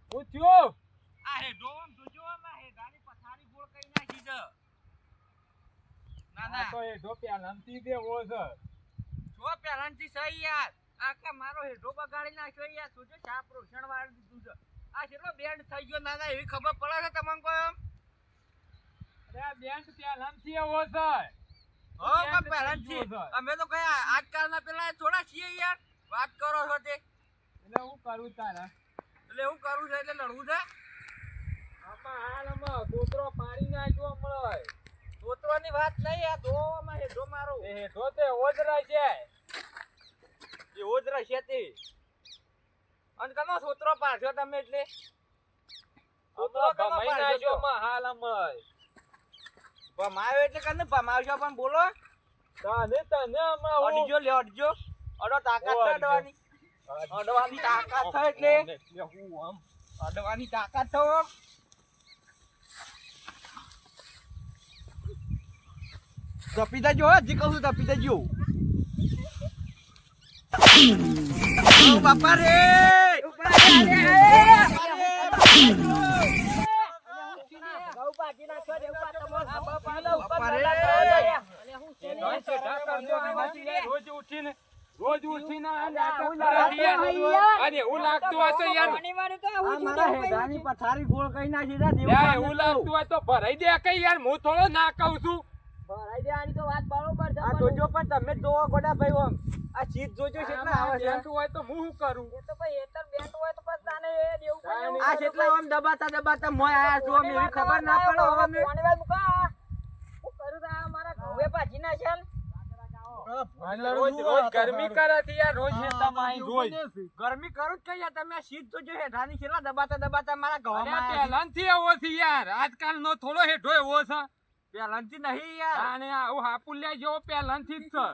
પૂછ્યો આ હેડો આમ જોજો આમાં હેડાની પથારી ગોળ કરી નાખી છે. ના આ ના તો હેઠો પહેલાંથી દેવો છે. જો પહેલાંથી સહી યાર. આ કે મારો હેડો બગાડી નાખ્યો યાર. જોજો સાપ રોષણ વાળી દીધું છે. આ કેટલો બેન્ડ થઈ ગયો ના ના એવી ખબર પડે છે તમને કોઈ એમ? અરે આ બેંક પહેલાંથી એવો છે. હો પણ પહેલાંથી અમે તો કઈ આજકાલના પેલા થોડા છીએ યાર. વાત કરો છો તે. એટલે હું કરું તારા એટલે એવું કરવું છે એટલે લડવું છે. આમાં હાલમાં કોતરો પાડી નાખ્યો મળે. તોતવાની વાત નહીં આ દોમાં હેડો મારો. એ હેઠો તે ઓજરા છે. એવો જ રહેશે તે. અને કનો સોતરો પાડ્યો તમે એટલે સોતરો કનો પાડ્યો હાલમાં ભમાયો એટલે કને ભમાવશો પણ બોલો. તને હમણાં હું અડજો લે અડજો. અડો તાકાત છે અડવાની. અડવાની તાકાત છે એટલે હું આમ અડવાની તાકાત છે આમ. તપીતા જો હજી કહું છું તપીતા જો. ઓ બાપા રે રોજ ઉઠીને એવું લાગતું હશે યાર. પથારી ગોળ કઈ નાખી એવું લાગતું હોય તો ભરાઈ દે કઈ યાર. હું થોડો ના કહું છું. ભરાઈ દેવાની તો વાત બરોબર છે. આ જોજો પણ તમે જોવો ગોડા ભાઈ ઓમ આ ચીજ જોજો કેટલા આવે છે. બેઠું હોય તો હું શું કરું? એ તો ભાઈ એતર બેઠ હોય તો પછી તાને દેવું પડે. આ કેટલા આમ દબાતા મોય આયા છો અમે એવી ખબર ના પડે હવે અમે કોની વાત મુકા હું કરું તા મારા ઘરે ભાજી ના છે. રોજ ગરમી કરે છે યાર. રોજ તમારી રોજ ગરમી કરું જ કઈ તમે સીધ જોજો હેઠાની કેટલા દબાતા મારા ઘરમાં પહેલાંથી એવો છે યાર. આજકાલ નો થોડો હેઠો એવો છે. પહેલાંથી નહીં યાર. અને આવું હાપુલિયા જેવો પહેલાંથી જ છે.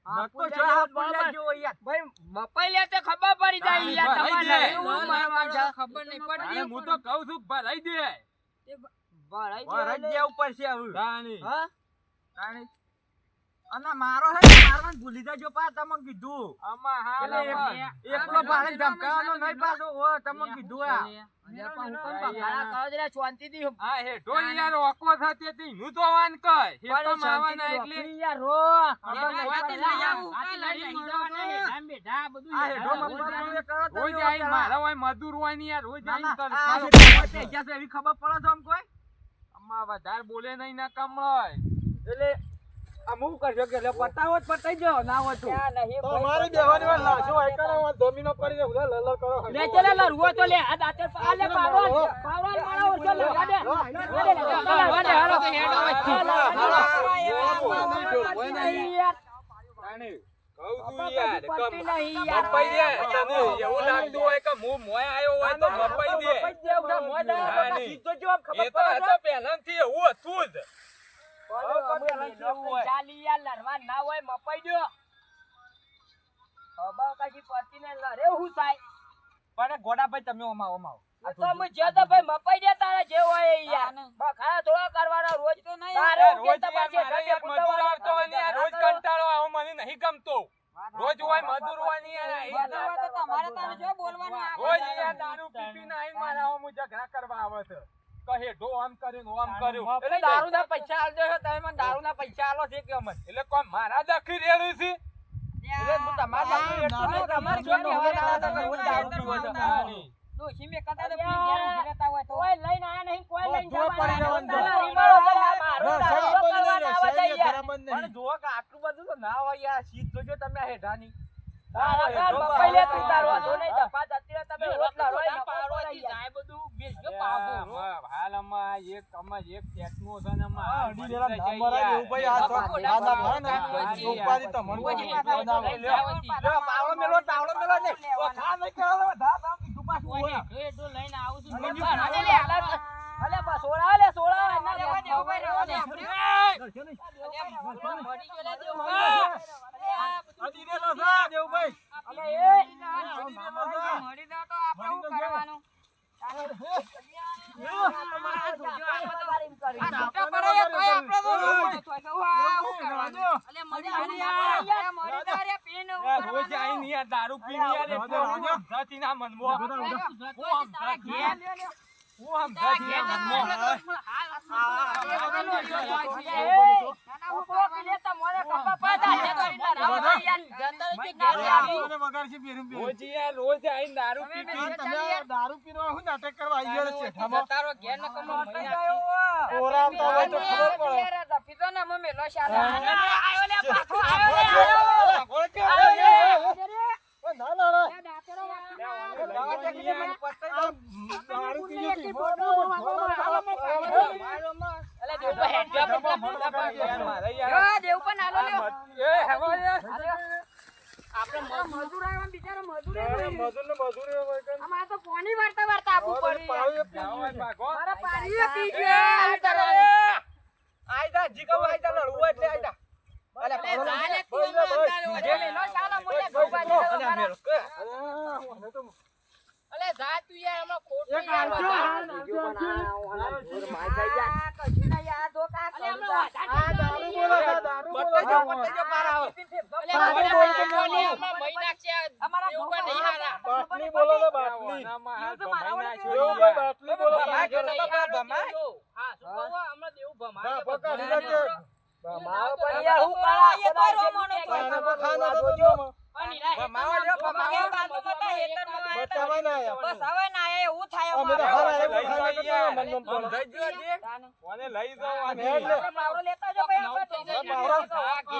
નતો જો હાપુલિયા જેવો યાર. ભાઈ મપાઈ લે તો ખબર પડી જાય યાર તમને. ખબર નહીં પડતી. હું તો કહું છું ભરાઈ દે. ભરાઈ દે ઉપર છે હવે. રાણી હા રાણી અને મારો હે મારવાન ભૂલી જાજો પા તમને કીધું. આમાં હાલ એકલો પાડે ધમકાવાનો નહીં પાછો ઓ તમને કીધું આ. શાંતિથી આ હેઠો યાર ઓકો થતી હતી હું તો વાન કઈ હેઠો માવાના એટલે યાર રો ખબર નહીં રોજ આઈ મારા હોય મજૂર હોય ને યાર. રોજ આઈ કર એવી ખબર પડે છે આમ કોઈ આમાં વધારે બોલે નહીં ના કમળય. એટલે અમુક કરજો કે પટાવો જ પટાઈ જો ના હોય તો તમારી બેવાની વાત લાશો આઈકણા વાત જમીનો કરીને ઉધા લલલ કરો. લે ચલે લરવો તો લે આ દાતે આ લે પાવરો મારા ઓર ચલે લાડે લાડે હાલો કે હેડ આવે રાણી કહું છું યાર મપાઈ દે. તને એવું લાગતું હોય કે હું મોય આયો હોય તો મપાઈ દે. એ તો હતો પહેલાંથી એવું હતું જ. ચાલી યાર લરવા ના હોય મપાઈ દો હબા કાજી પતિ ને લરે હું થાય પણ ગોડાભાઈ તમે ઓમાવો તો અમે જે તો ભાઈ મપાઈ દે તારે જે હોય યાર બખાડા થોડા કરવાના રોજ તો નહીં તારે રોજ મજૂર આવતો હોય ને યાર. રોજ કંટાળો આવો મને નહીં ગમતો. રોજ હોય મજૂર હોય ને યાર. તો તમારે તારે જો બોલવાનું રોજ યાર દારૂ પીપીને આઈને મારા આવો ઝઘડા કરવા આવે છે. કહે ઢો આમ કર્યું ઓમ કર્યું. એટલે દારૂ ના પૈસા આલ દો તમે મને દારૂ ના પૈસા આલો છે કે અમને એટલે કોઈ મારા દખી રેડું છે. એટલે હું તમારા દખી રેડતો નહીં તમારે જો ને હવે દારૂ પીવો છે દોશી મે કતા તો પી ગયા ઉભેતા હોય તો કોઈ લઈને આયા નહીં કોઈ લઈને જવાનું પણ જો કે આટલું બધું તો ના હોય યાર સીધ જોજો તમે હેઠાની મપાઈ લે તું તારો તો નહીં તપાસ અત્યારે તમે રોટલા રોય પાડવાથી જાય બધું બેસજો પાવો હાલ આમાં એક ટેકનો છે ને આમાં અડી દેલા ના મરા એવું ભાઈ આ તો દાદા ભણે ને ઉપાડી તો મન પાવડો મેલો ને ખા નહીં કરો ધા ધા કીધું પાછું હોય એ તો લઈને આવું છું અલે બસ ઓળા લે સોળા ના લેવા દે ઉભા રહેવા દે મરી ગયો લે દેવ અડી દેલો સા દેવ ભાઈ અલે એ મરી દો તો આપણે શું કરવાનું દારૂ પીને રોજ યાર રોજ આઈને દારૂ પી પી તમે દારૂ પીનો હું નાટક કરવા આવી ગયા છે ઠામો તારો ઘેર ન કમો ઓરામતા હોય તો ખબર પડે પીતો ને મમ્મી લો શાલા આયો લે પાછો ના ના ના દારૂ પીયો છે અલે દેવ પર હેડ જો દેવ પર નાલો લ્યો એ હેવો આપણે મજૂર આવ્યા બિચારા મજૂર મજૂરી હોય કે અમાર તો કોની વાર્તા વાર્તા આપવું પડી પાળીએ જાવાય ભાગો મારા પાણીએ પી ગયો આઈદા જીગવ આઈદા લડવું એટલે આઈદા અલે જાલે તું અંદર લો શાલા મોલે ગોબા દે અલે જા તું યાર હમણાં ખોટું યાર બાટલી બોલો ને બાટલી બાટલી બોલો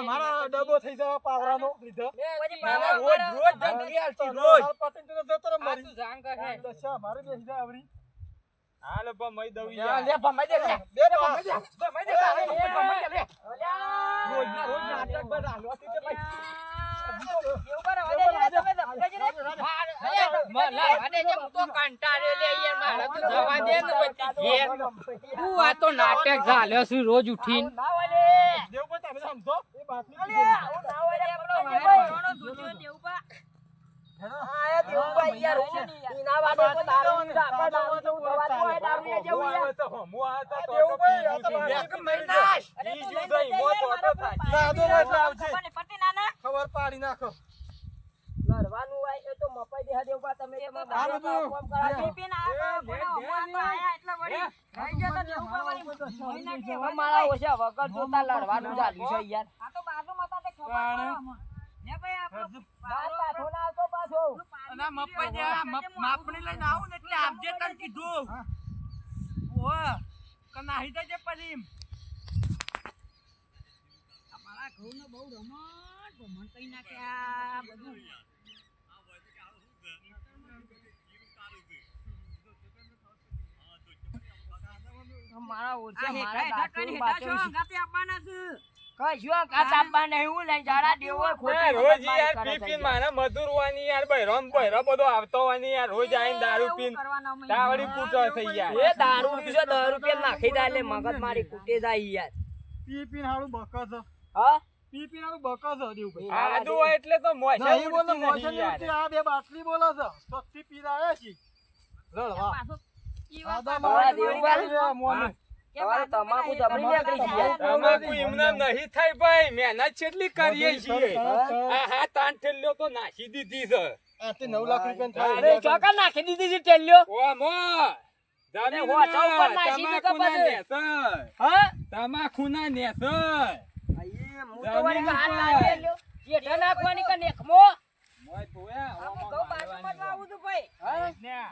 મારા ડબો થઈ જવા પાવરાનો લીધો મારે બેસી જાય આવડી હાલ ભમાઈ દઉં લે યાર ભમાઈ દે લે બે ભમાઈ દે ભમાઈ દે રોજ નાટક પર હાલવાથી તે ભાઈ નાટક ચાલ્યો છું રોજ ઉઠીને દેવ પર તમે સમજો એ બાટલી ખબર પાડી નાખો લડવાનું હોય એ તો મપાઈ દે દેવ બા તમે કામ કરો મારા ઓછા વગર જોતા લડવાનું ચાલ્યું છે યાર આ તો બાજુમાં તો ખબર ને ભાઈ આપણો પાછો ના આવતો પાછો અને મપાઈ દે માપણી લઈને આવું ને એટલે આપજે તને કીધું ઓ કનાહી દેજે પછી અમારા ઘઉંનો બહુ રમણ કઈ નાખ્યા બધું મારા ઓછા મારા બાથરૂમ આપવાના છે કશું કાચ આપવા નહીં હું લઈ જાડા દેવો રોજ યાર પી પી મારા મજૂરવાની યાર બહેરો બધો આવતો હોય યાર રોજ આઈને દારૂ પીન તાવડી કૂટો થઈ યાર એ દારૂ પીસો 10 રૂપિયા નાખી દે એટલે મગજ મારી કૂટે જાય યાર પી પી હારું બકસ હા પી પી હારું બકસ દેવ ભાઈ આદુ હોય એટલે તો મોછા નહીં બોલો ઉડતી મોશન નથી યાર. આ બે બાટલી બોલો છો સસ્તી પી રહ્યા છે રડવા આદા મારા મારા દેવભાઈ. મોને તમારે તમાકુ જબરી નીકળી છે યાર. તમાકુ એમને નહીં થાય ભાઈ મહેનત કેટલી કરીએ છીએ આ હા તાન ઠેલ્યો તો નાખી દીધી છે આ તે 9 લાખ રૂપિયા અરે થાય ચોકા નાખી દીધી છે ટેલ્યો ઓ મો જમીન હોચા ઉપર નાખી દીધો તમાકુના પછી. નેસર હા તમાકુના નેસર હું તો વળી હાથ નાખી લ્યો જેઠા નાખવાની કે નેકમો મોય તોયા હું ઘઉં બાજુમાં જ આવું છું ભાઈ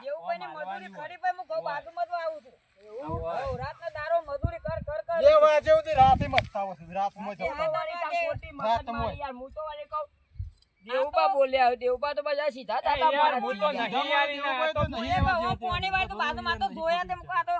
દેવુભાઈની મજૂરી ખરી ભાઈ હું ઘઉં બાજુમાં જ આવું છું એવું રાતના દારો મજૂરી કર કર કર બે વાગે સુધી રાતે મત થાવો છે રાતમાં એ જતા તારી કાં ખોટી મગજ રાતમાં. મારી યાર હું તો વળી કહું દેવુભા બોલ્યા દેવુભા તો બધા સીધા તાતા યાર, મારા હું તો થઈ નહીં યાર એને આ તો નહીં. એ બાબા પોણી વાળી તો બાજુમાં તો જોયા તેમ કા તો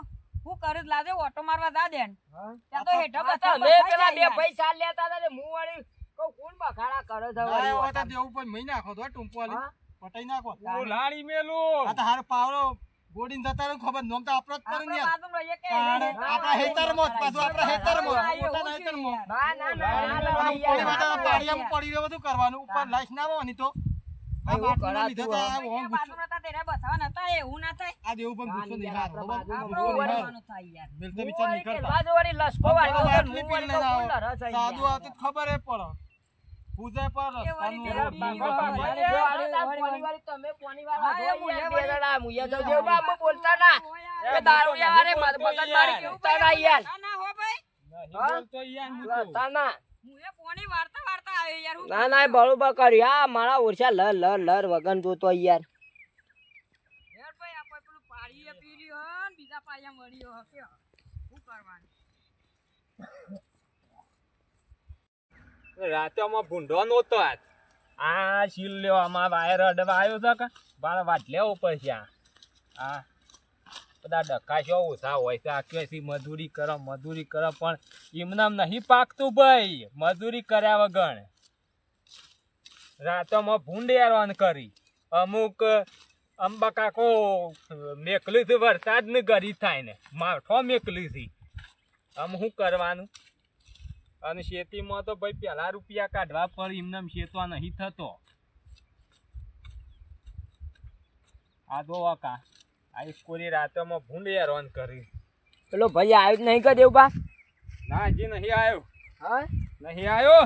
હું કરી જ લાદે ઓટો મારવા દા દે ત્યાં તો હેઠા બધા મે પેલા બે પૈસા લેતા હતા હું વાળી કહું કોણ બખાડા કરે છે આ વળી વખતે દેવું પણ મહી નાખો તો ટુંપવાલી હા? પટાઈ નાખો લાડી મેલું આ તો હાર પાવરો ગોડીન જતા રહે ખબર નોમ તો આપણો જ પડે ને યાર બાજુમાં એક પણ આપણા હેતરમાં જ પાછું આપણા હેતરમાં મોટા હેતરમાં ના ના ના પાણી વાળા પાણીયામાં પડી રહ્યો બધું કરવાનું ઉપર લાઈસ ના આવવાની તો આ એવું બાટલીના લીધે તો આ કરાતું ઓમ ગુસ્સો આ દેવું પણ ગુસ્સો નહીં હાર મિલતે વિચાર નહીં કરતા સાદું આવતું જ ખબર એ પડે પૂજા પર તમે પોણીવાળા હા, એ હોય યાર, મુએ બે જણા મુએ તો દેવબા અમે બોલતા ના એ દારૂડિયા વારે મગજમારી કેવતા ના યાર નહીં બોલતો યાર હું તો. લડતા ના ના ના એ બરોબર કર્યું આ મારા ઓરછા લર વગન જોતો યાર રાતે આમાં ભૂંડો નહોતો આજ. આ શીલ લેવામાં વાયર અડવા આવ્યો છે કે મારા વાત લેવો પડશે આ બધા ડકાશો ઓછા હોય છે આ કેસી મજૂરી કરો પણ એમનામ નહીં પાકતું ભાઈ મજૂરી કર્યા વગર. રાતોમાં ભૂંડ હેરાન કરી અમુક અંબા કાકો મેકલી થી વરસાદ ને ગરી થાય ને માઠો મેકલી થી આમ શું કરવાનું. અને શેતીમાં તો ભાઈ પેલા રૂપિયા કાઢવા પણ એમને શેતવા નહીં થતો. આ દો કા આ સ્કૂલી રાતોમાં ભૂંડ હેરાન કરી. પેલો ભાઈ આવ્યો જ નહીં કે દેવબા ના હજી નહીં આવ્યો. હા નહીં આવ્યો.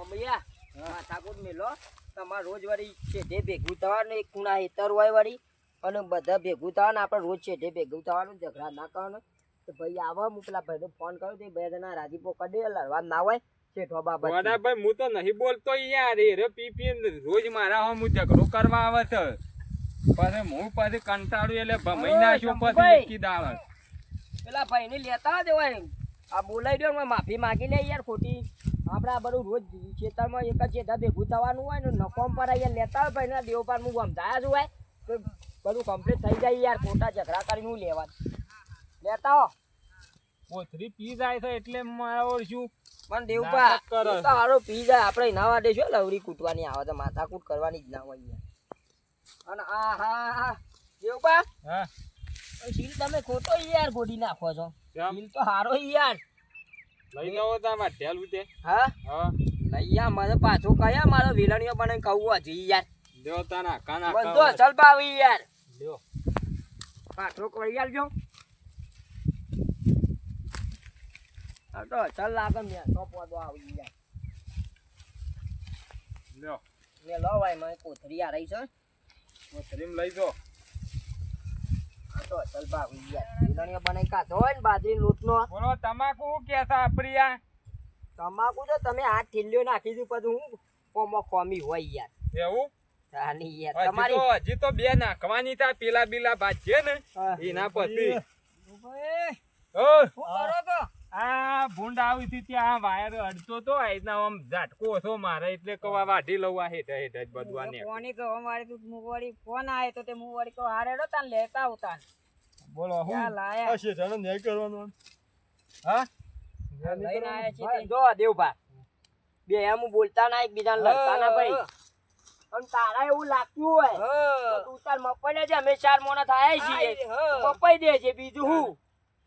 ભૈયા માથાકૂટ મેલો તમારે રોજ વાળી શેઠે ભેગું થવાનું એક ખૂણા હેતર હોય વાળી અને બધા ભેગું થવાનું આપણે રોજ શેઠે ભેગું થવાનું ઝઘડા ના કરવાનું. તો ભાઈ આવો હું પેલા ભાઈને ફોન કર્યો તો બે જણા રાજીપો કરી દે લડવા ના હોય શેઠો બાબત ભાઈ હું તો નહીં બોલતો યાર એ રે પી રોજ મારા હું ઝઘડો કરવા આવે છે પછી હું પછી કંટાળું એટલે ભમાઈ નાખ્યો પછી એકી દાળ. પેલા ભાઈને લેતા દેવાય આ બોલાવી દો માફી માગી લે યાર ખોટી આપણે આ બધું રોજ ખેતરમાં એક જ છેડા ભેગું થવાનું હોય ને નકોમ પર યાર લેતા હોય ભાઈ દેવ પર હું સમજાયા છું હોય તો બધું કમ્પ્લીટ થઈ જાય યાર ખોટા ઝઘડા કરીને હું લેવાનું લેતા હો કોથરી પી જાય છે એટલે મારો શું પણ દેવપા નાટક કરે છે. હારો પી જાય આપણે એના માટે શું લવરી કૂટવાની આવે છે માથાકૂટ કરવાની જ ના હોય યાર. અને આ હા દેવપા હા શીલ તમે ખોટો યાર ગોડી નાખો છો કેમ? શીલ તો હારો યાર લઈ જાઓ તા ઢેલ ઉતે. હા હા લઈ આ મને પાછો કયા મારો વિલણીઓ બને કહું હજી યાર લ્યો તા નાખા બંધો અસલ પાવી યાર લ્યો પાછો કરી આલજો આ તો અસલ લાગે ને યાર તો પોદો આવી યાર લ્યો મે લો ભાઈ મને કોથરી આ રહી છે કોથરીમ લઈ જાઓ. આ તો અસલ પાવી યાર વિલણીઓ બને કાઢો હોય ને બાજરી લોટનો બોલો તમાકુ કે છે આપરિયા તમાકુ તો તમે હાથ ઠેલ્યો નાખી દીધું પછી હું કોમો કોમી હોય યાર એવું આની યાર હજી તમારી તો હજી તો બે નાખવાની તા પેલા બીલા ભાજ્ય ને હા. એના પછી ઓ આ ભૂંડ આવી હતી ત્યાં વાયર અડતો તો આઈના આમ ઝાટકો હતો મારે એટલે કવા વાઢી લઉં આ હેઠ હેઠ જ બધું આને. કોની કહો મારી તું મુવાડી ફોન આવે તો તે મુવાડી કહો હારેડો તાન લેતા ઉતાન બોલો ક્યાં લાયા હા લઈને આયા છે તે. જો દેવભા બે એમ બોલતા ના એકબીજાને લડતા ના ભાઈ અને તારા એવું લાગતું હોય તો તું તાર મપાઈ લેજે અમે ચાર મોણા થાય છીએ મપાઈ દેજે બીજું હું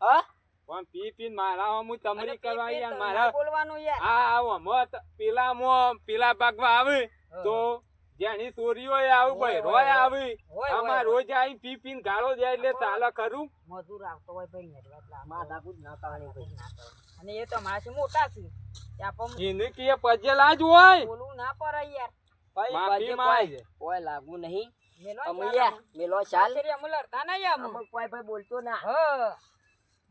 હા પણ પી પી મારા હું તમરી કરવા પી યાર તો મારા ના બોલવાનું યાર આ આવો મત પેલા ભાગમાં આવે તો જેની ચોરીઓ આવું ભાઈ રોય આવી હોય, આમાં રોજ આવી પી પીને ગાળો જાય એટલે ચાલે ખરું. મજૂર આવતો હોય ભાઈ ને એટલે માથા કૂટ ના કરવાની ભાઈ અને એ તો માસી મોટા છે ત્યાં પણ એને કે પજેલા જ હોય બોલવું ના પડે યાર ભાઈ માફી બાજે માંગ. કોઈ લાગુ નહીં મેલો અમૈયા મેલો ચાલ અમે લડતા નહીં આમ અમે કોઈ ભાઈ બોલતો ના હા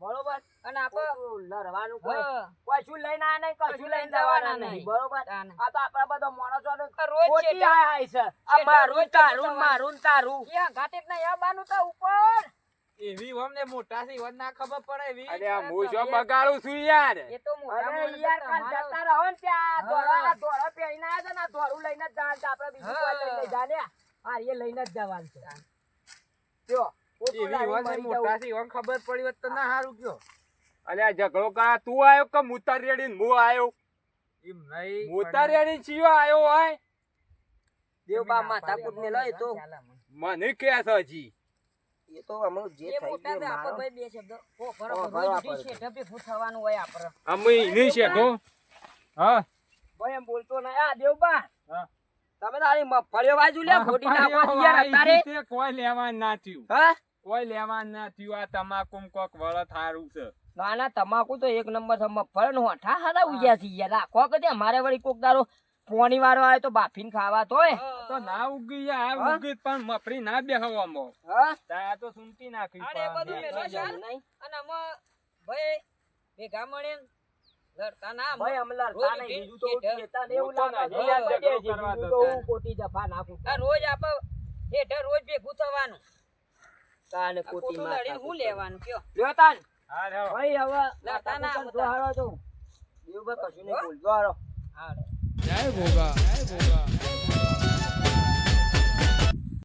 બરોબર અને આપણે ખોટું લડવાનું કોઈ હા કોઈ શું લઈને આ નહીં કશું કશું લઈને લઈને જવાના જવાના નહીં નહીં. બરોબર તાને. આ તો આપણા બધા માણસો રોજ ખોટી છે હાય છે આ મારું તારું મારું ને તારું યા ઘાટે જ નહીં આવવાનું તો ઉપર એવી અમને મોટા છે એવા ના ખબર પડે એવી અરે આ હું શું બગાડું છું યાર. એ તો મોટા અરે માણસ યાર કાલ તમારો- જતા રહો ને ત્યાં હા. દોરા પહેરીને આવ્યા છે ને આ દોરું લઈને જ જવાનું છે આપણે બીજું કોઈ લઈને નહીં જાને આ એ લઈને જ જવાનું છે જો ખોટું એવી લાવીને અમને મરી મોટા જવું. છે એવા ખબર પડી હોત તો ના સારું કયો અરે આ ઝઘડો કરા તું આવ્યો કે મુતાર રેડી હું આવ્યો એમ નહીં મુતાર રેડી ચિયો આવ્યો હોય દેવબા માથાકૂટ ને લઈ તો મને કે છે હજી એ તો અમે જે એ થઈ મોટા ગયું છે આપણે મારો. ભાઈ બે શબ્દ ઓ ફરો ઓ, રોજ ફરવા ડી પડે. છે ઢબે પૂછવાનું હોય આપણે અમે એની શેઠો હા ભાઈ એમ બોલતો નહીં આ દેવબા હા. તમે તારી મગફળીઓ બાજુ લે ખોટી નાખો યાર અત્યારે તે કોઈ લેવા ના થયું હા કોઈ લેવા ના થયું આ તમાકુ કોક વળ થારું છે ના ના તમાકુ તો એક નંબર છે મગફળી નો હોઠા હારા ઉગ્યા છે યાર રાખો કે અમારે વળી કોક દારો પોણી વાળો આવે તો બાફીને ખાવા તોય તો ના ઉગી જાય હા? ઉગી પણ મફરી ના બેહવામાં હા તા તો સુનતી નાખી અરે બધું મેલો છે નહીં. અને આમાં ભાઈ ભેગા મળીને લડતા ના ભાઈ અમલાર રોજ તાને ઉઠીને બીજું તો હેઠ. કહેતા ને એવું હું તો લાગે નહીં યાર યાર, જગ્યાએ ઝઘડો કરવા બીજું દો તો તાને. હું ખોટી જફા નાખું આ રોજ આપણે હેઠ રોજ ભેગું થવાનું તાને આ ખોટી ખોટું માથા લડીને હું કૂટ. લેવાનું કયો લ્યો તાન હા લ્યો. ભાઈ હવે લડતા ના માથા કૂટ બધા. જો હારો તો દેવભાઈ કશું નહીં બોલજો હારો જય ભોગા